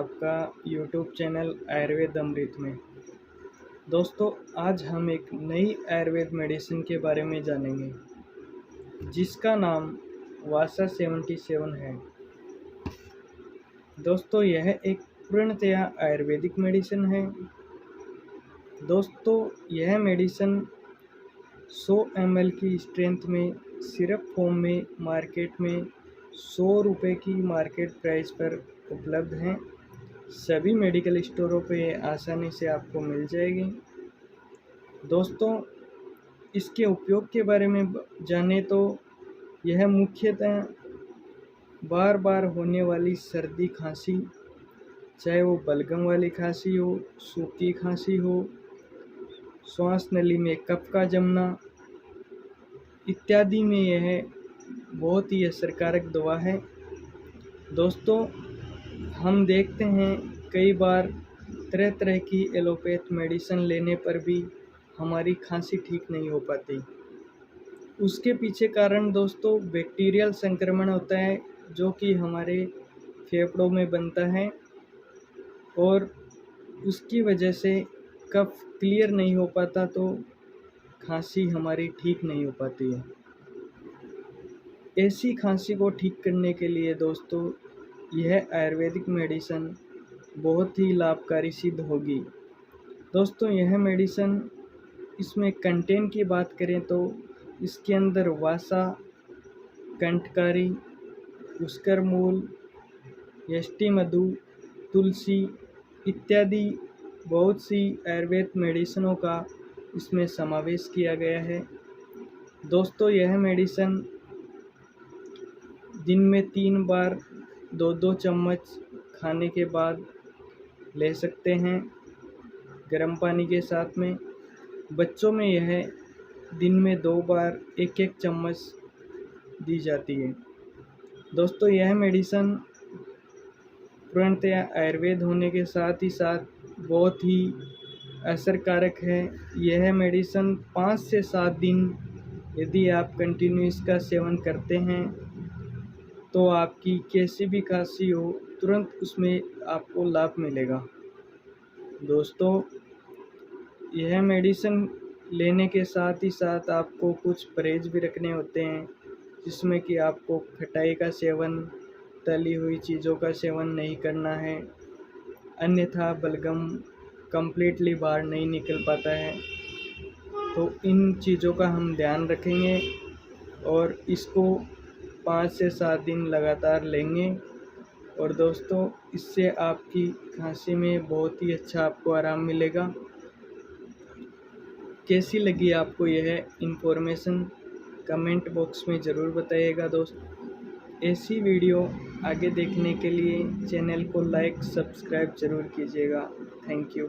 आपका YouTube channel Ayurveda अमृत में। दोस्तों, आज हम एक नई आयुर्वेद मेडिसिन के बारे में जानेंगे जिसका नाम वासा 77 है। दोस्तों, यह एक पूर्णतया आयुर्वेदिक मेडिसिन है। दोस्तों, यह मेडिसिन 100 ml की स्ट्रेंथ में सिरप फॉर्म में मार्केट में 100 रुपये की मार्केट प्राइस पर उपलब्ध हैं। सभी मेडिकल स्टोरों पे आसानी से आपको मिल जाएगी। दोस्तों, इसके उपयोग के बारे में जाने तो यह मुख्यतः बार बार होने वाली सर्दी खांसी, चाहे वो बलगम वाली खांसी हो, सूखी खांसी हो, श्वास नली में कफ का जमना इत्यादि में यह बहुत ही असरकारक दवा है। दोस्तों, हम देखते हैं कई बार तरह तरह की एलोपैथ मेडिसिन लेने पर भी हमारी खांसी ठीक नहीं हो पाती। उसके पीछे कारण दोस्तों बैक्टीरियल संक्रमण होता है जो कि हमारे फेफड़ों में बनता है और उसकी वजह से कफ क्लियर नहीं हो पाता तो खांसी हमारी ठीक नहीं हो पाती है। ऐसी खांसी को ठीक करने के लिए दोस्तों यह आयुर्वेदिक मेडिसिन बहुत ही लाभकारी सिद्ध होगी। दोस्तों, यह मेडिसिन इसमें कंटेंट की बात करें तो इसके अंदर वासा, कंठकारी, पुष्कर मूल, यष्टि मधु, तुलसी इत्यादि बहुत सी आयुर्वेद मेडिसिनों का इसमें समावेश किया गया है। दोस्तों, यह मेडिसिन दिन में 3 बार 2-2 चम्मच खाने के बाद ले सकते हैं गर्म पानी के साथ में। बच्चों में यह दिन में 2 बार 1-1 चम्मच दी जाती है। दोस्तों, यह मेडिसिन पूर्णतया आयुर्वेद होने के साथ ही साथ बहुत ही असरकारक है। यह मेडिसिन 5 से 7 दिन यदि आप कंटिन्यू इसका सेवन करते हैं तो आपकी कैसी भी खांसी हो तुरंत उसमें आपको लाभ मिलेगा। दोस्तों, यह मेडिसिन लेने के साथ ही साथ आपको कुछ परहेज भी रखने होते हैं जिसमें कि आपको खटाई का सेवन, तली हुई चीज़ों का सेवन नहीं करना है, अन्यथा बलगम कम्प्लीटली बाहर नहीं निकल पाता है। तो इन चीज़ों का हम ध्यान रखेंगे और इसको 5 से 7 दिन लगातार लेंगे और दोस्तों इससे आपकी खांसी में बहुत ही अच्छा आपको आराम मिलेगा। कैसी लगी आपको यह इन्फॉर्मेशन कमेंट बॉक्स में ज़रूर बताइएगा। दोस्तों, ऐसी वीडियो आगे देखने के लिए चैनल को लाइक सब्सक्राइब ज़रूर कीजिएगा। Thank you.